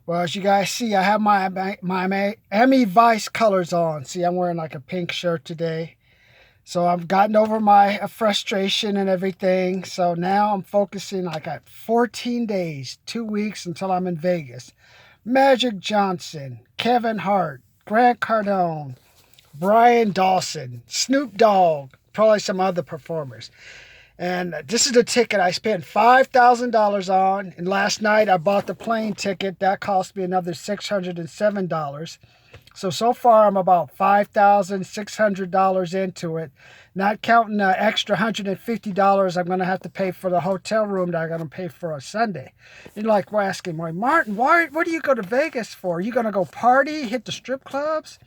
Well, as you guys see, I have my Miami Vice colors on. See, I'm wearing like a pink shirt today. So I've gotten over my frustration and everything. So now I'm focusing. I got 14 days, 2 weeks until I'm in Vegas. Magic Johnson, Kevin Hart, Grant Cardone, Brian Dawson, Snoop Dogg, probably some other performers. And this is the ticket I spent $5,000 on. And last night I bought the plane ticket. That cost me another $607. So far I'm about $5,600 into it. Not counting the extra $150 I'm going to have to pay for the hotel room that I'm going to pay for a Sunday. You're like, we're asking, well, Martin, what do you go to Vegas for? Are you going to go party, hit the strip clubs?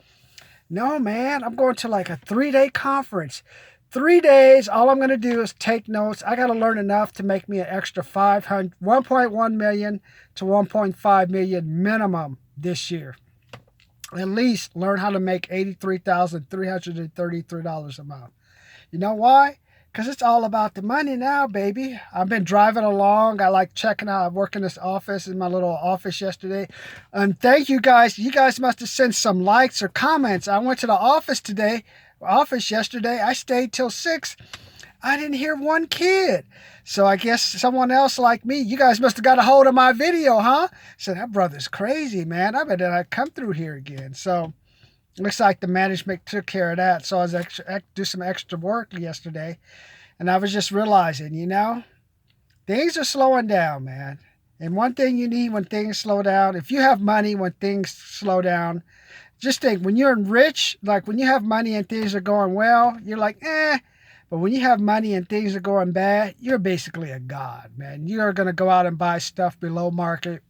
No, man, I'm going to like a 3-day conference. 3 days, all I'm going to do is take notes. I got to learn enough to make me an extra 1.1 million to 1.5 million minimum this year. At least learn how to make $83,333 a month. You know why? Because it's all about the money now, baby. I've been driving along. I like checking out. I work in this office, in my little office yesterday. And thank you guys. You guys must have sent some likes or comments. I went to the office yesterday. I stayed till 6. I didn't hear one kid. So I guess someone else like me, you guys must have got a hold of my video, huh? So that brother's crazy, man. I bet that I'd come through here again. So looks like the management took care of that. So I was do some extra work yesterday. And I was just realizing, things are slowing down, man. And one thing you need when things slow down, if you have money when things slow down, just think, when you're rich, like when you have money and things are going well, you're like, eh. But when you have money and things are going bad, you're basically a god, man. You're going to go out and buy stuff below market,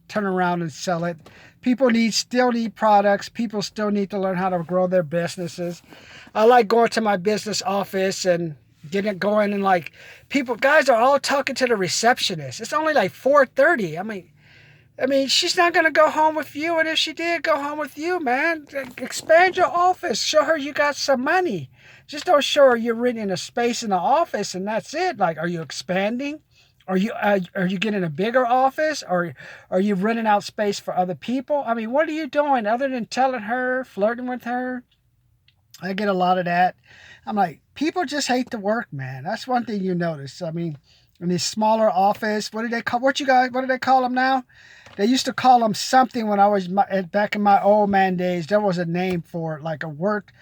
turn around and sell it. People still need products. People still need to learn how to grow their businesses. I like going to my business office and getting it going, and like guys are all talking to the receptionist. It's only like 4:30. I mean, she's not going to go home with you. And if she did go home with you, man, expand your office. Show her you got some money. Just don't show her you're renting a space in the office and that's it. Like, are you expanding? Are you getting a bigger office? Or are you renting out space for other people? I mean, what are you doing other than telling her, flirting with her? I get a lot of that. I'm like, people just hate to work, man. That's one thing you notice. I mean, in this smaller office, what do they call them now? They used to call them something when I was back in my old man days. There was a name for it, like a work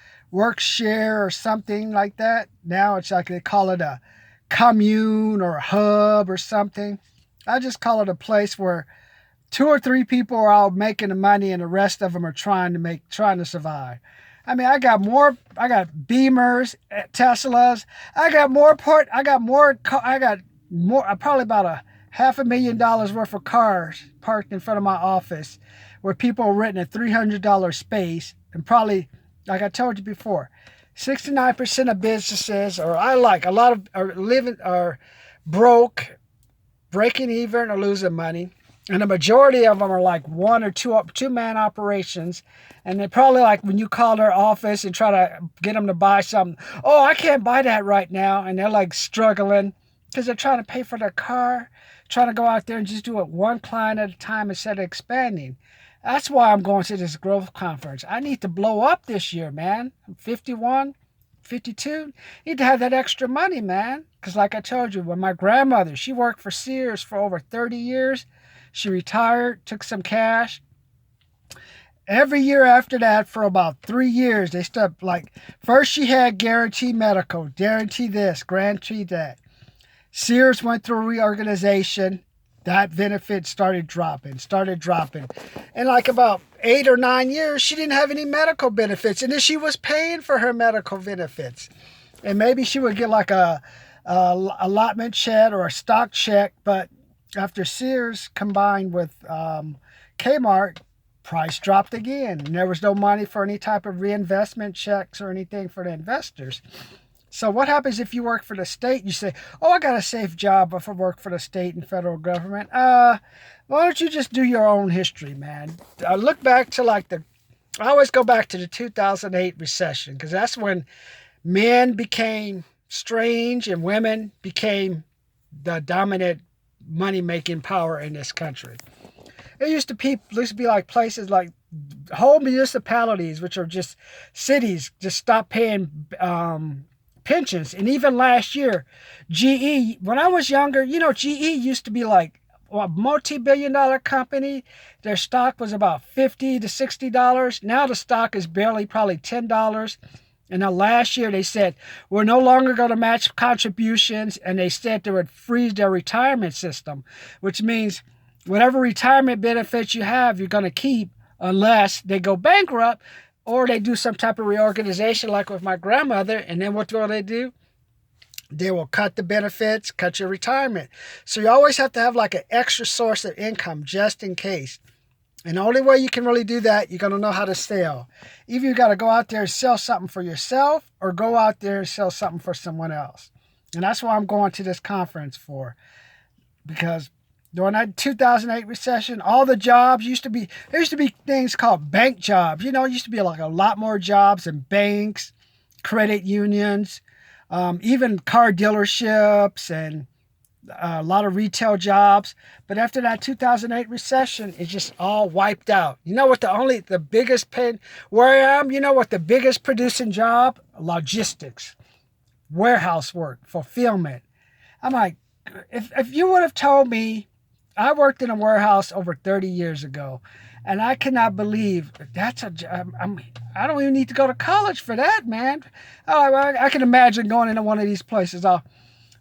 share or something like that. Now it's like they call it a commune or a hub or something. I just call it a place where 2 or 3 people are all making the money and the rest of them are trying to survive. I mean, I got Beamers, Teslas. I got probably about a $500,000 worth of cars parked in front of my office, where people are renting a $300 space, and probably, like I told you before, 69% of businesses, are broke, breaking even, or losing money. And the majority of them are like 1 or 2-man operations. And they probably, like, when you call their office and try to get them to buy something, oh, I can't buy that right now. And they're like struggling because they're trying to pay for their car, trying to go out there and just do it one client at a time instead of expanding. That's why I'm going to this growth conference. I need to blow up this year, man. I'm 51, 52. Need to have that extra money, man. Because like I told you, when my grandmother, she worked for Sears for over 30 years. She retired, took some cash. Every year after that, for about 3 years, they stopped. Like, first she had guaranteed medical, guarantee this, guarantee that. Sears went through reorganization. That benefit started dropping. And like about 8 or 9 years, she didn't have any medical benefits. And then she was paying for her medical benefits. And maybe she would get like a allotment check or a stock check, but after Sears combined with Kmart, price dropped again. And there was no money for any type of reinvestment checks or anything for the investors. So what happens if you work for the state? You say, oh, I got a safe job if I work for the state and federal government. Why don't you just do your own history, man? Look back to I always go back to the 2008 recession, because that's when men became strange and women became the dominant money-making power in this country. It used to be like places like whole municipalities, which are just cities, just stop paying pensions. And even last year, GE, when I was younger, GE used to be like a multi-billion-dollar company. Their stock was about $50 to $60. Now the stock is barely probably $10. And now last year they said, we're no longer going to match contributions. And they said they would freeze their retirement system, which means whatever retirement benefits you have, you're going to keep unless they go bankrupt or they do some type of reorganization like with my grandmother. And then what will they do? They will cut the benefits, cut your retirement. So you always have to have like an extra source of income just in case. And the only way you can really do that, you're going to know how to sell. Either you got to go out there and sell something for yourself or go out there and sell something for someone else. And that's why I'm going to this conference for. Because during that 2008 recession, all the jobs there used to be things called bank jobs. It used to be like a lot more jobs in banks, credit unions, even car dealerships and a lot of retail jobs. But after that 2008 recession, it just all wiped out. You know what the biggest pay, where I am, you know what the biggest producing job? Logistics, warehouse work, fulfillment. I'm like, if you would have told me, I worked in a warehouse over 30 years ago, and I cannot believe that's a job. I don't even need to go to college for that, man. I can imagine going into one of these places. I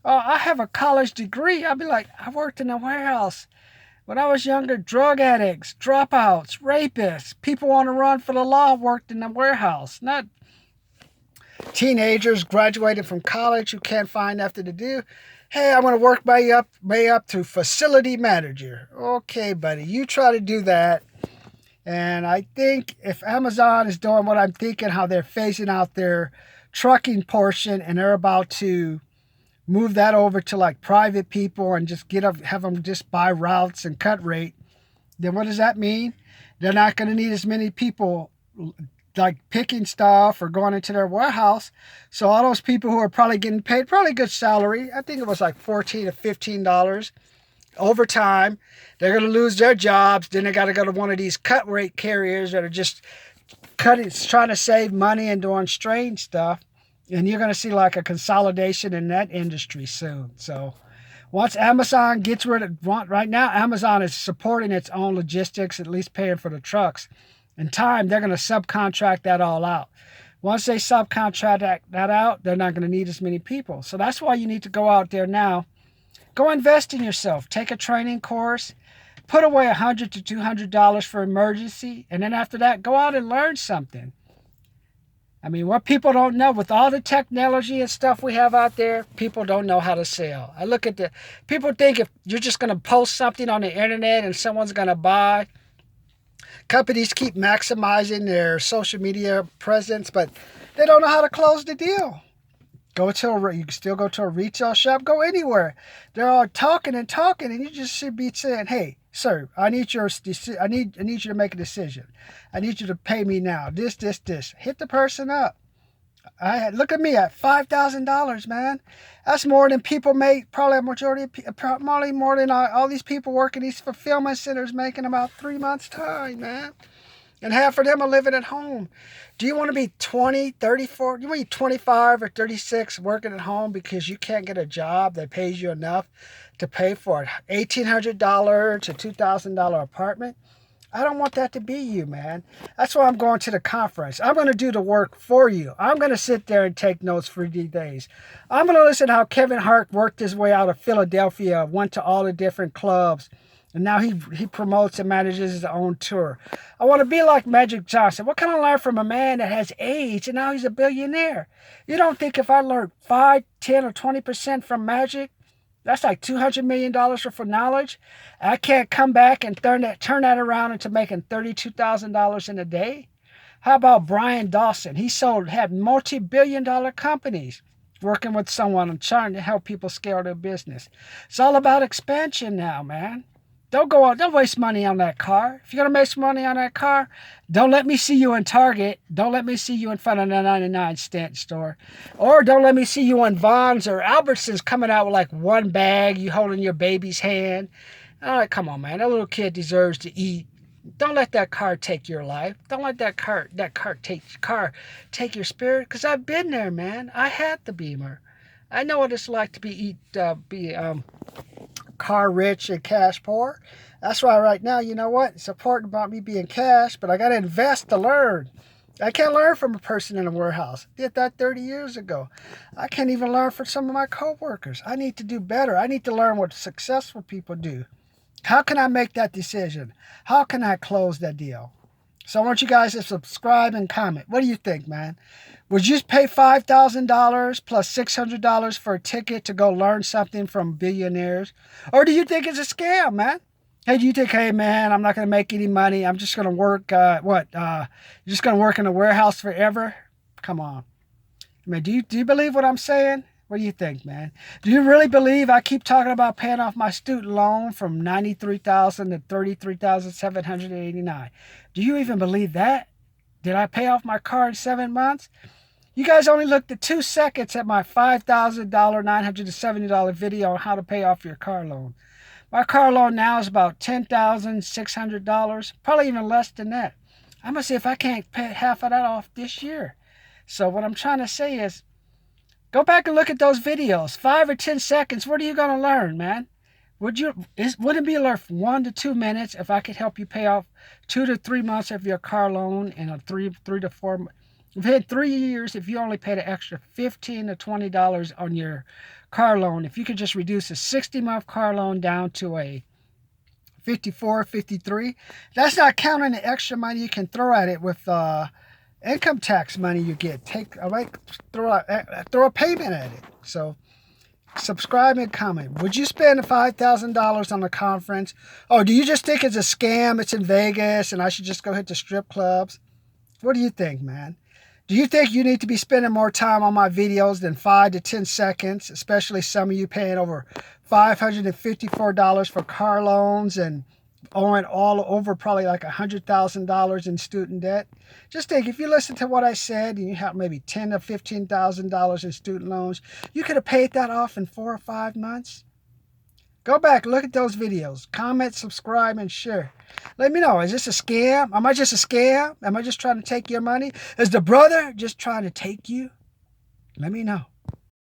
have a college degree. I'd be like, I worked in a warehouse. When I was younger, drug addicts, dropouts, rapists, people on the run for the law worked in the warehouse. Not teenagers graduating from college who can't find nothing to do. Hey, I'm going to work my way up to facility manager. Okay, buddy, you try to do that. And I think if Amazon is doing what I'm thinking, how they're phasing out their trucking portion and they're about to move that over to like private people and just have them just buy routes and cut rate, then what does that mean? They're not going to need as many people like picking stuff or going into their warehouse. So all those people who are probably getting paid probably good salary, I think it was like $14 to $15 overtime, they're going to lose their jobs. Then they got to go to one of these cut rate carriers that are just trying to save money and doing strange stuff. And you're going to see like a consolidation in that industry soon. So once Amazon gets rid of, right now, Amazon is supporting its own logistics, at least paying for the trucks. In time, they're going to subcontract that all out. Once they subcontract that out, they're not going to need as many people. So that's why you need to go out there now. Go invest in yourself. Take a training course. Put away $100 to $200 for emergency. And then after that, go out and learn something. I mean, what people don't know, with all the technology and stuff we have out there, people don't know how to sell. I look at people think if you're just going to post something on the internet and someone's going to buy. Companies keep maximizing their social media presence, but they don't know how to close the deal. You can still go to a retail shop, go anywhere. They're all talking, and you just should be saying, "Hey, sir, I need you to make a decision. I need you to pay me now. This. Hit the person up. Look at me at $5,000, man. That's more than people make. Probably a majority of probably more than all these people working these fulfillment centers making about 3 months' time, man. And half of them are living at home. Do you want to be 20, 34? You want to be 25 or 36 working at home because you can't get a job that pays you enough to pay for an $1,800 to $2,000 apartment? I don't want that to be you, man. That's why I'm going to the conference. I'm going to do the work for you. I'm going to sit there and take notes for 3 days. I'm going to listen to how Kevin Hart worked his way out of Philadelphia, went to all the different clubs, and now he promotes and manages his own tour. I want to be like Magic Johnson. What can I learn from a man that has AIDS and now he's a billionaire? You don't think if I learned 5, 10, or 20% from Magic, that's like $200 million worth of knowledge. I can't come back and turn that around into making $32,000 in a day. How about Brian Dawson? He had multi-billion-dollar companies working with someone and trying to help people scale their business. It's all about expansion now, man. Don't waste money on that car. If you're going to waste money on that car, don't let me see you in Target. Don't let me see you in front of the 99-cent store. Or don't let me see you in Vons or Albertsons coming out with like one bag, you holding your baby's hand. All right, come on, man. That little kid deserves to eat. Don't let that car take your life. Don't let that car take your spirit. Cause I've been there, man. I had the Beamer. I know what it's like to be car rich and cash poor. That's why right now, you know what? It's important about me being cash, but I got to invest to learn. I can't learn from a person in a warehouse. I did that 30 years ago. I can't even learn from some of my coworkers. I need to do better. I need to learn what successful people do. How can I make that decision? How can I close that deal? So I want you guys to subscribe and comment. What do you think, man? Would you pay $5,000 plus $600 for a ticket to go learn something from billionaires? Or do you think it's a scam, man? Hey, do you think, hey, man, I'm not going to make any money. I'm just going to work, you're just going to work in a warehouse forever? Come on. I mean, do you believe what I'm saying? What do you think, man? Do you really believe I keep talking about paying off my student loan from $93,000 to $33,789? Do you even believe that? Did I pay off my car in 7 months? You guys only looked at 2 seconds at my $5,000, $970 video on how to pay off your car loan. My car loan now is about $10,600, probably even less than that. I'm going to see if I can't pay half of that off this year. So what I'm trying to say is, go back and look at those videos. 5 or 10 seconds. What are you going to learn, man? Wouldn't it be worth 1 to 2 minutes if I could help you pay off 2 to 3 months of your car loan in a three to 4? If you had 3 years, if you only paid an extra $15 to $20 on your car loan, if you could just reduce a 60-month car loan down to a 54, 53, that's not counting the extra money you can throw at it with income tax money you get. Throw a payment at it. So subscribe and comment. Would you spend $5,000 on a conference? Oh, do you just think it's a scam? It's in Vegas and I should just go hit the strip clubs? What do you think, man? Do you think you need to be spending more time on my videos than 5 to 10 seconds, especially some of you paying over $554 for car loans and owing all over probably like $100,000 in student debt? Just think, if you listen to what I said and you have maybe $10,000 to $15,000 in student loans, you could have paid that off in 4 or 5 months. Go back, look at those videos, comment, subscribe, and share. Let me know, is this a scam? Am I just a scam? Am I just trying to take your money? Is the brother just trying to take you? Let me know.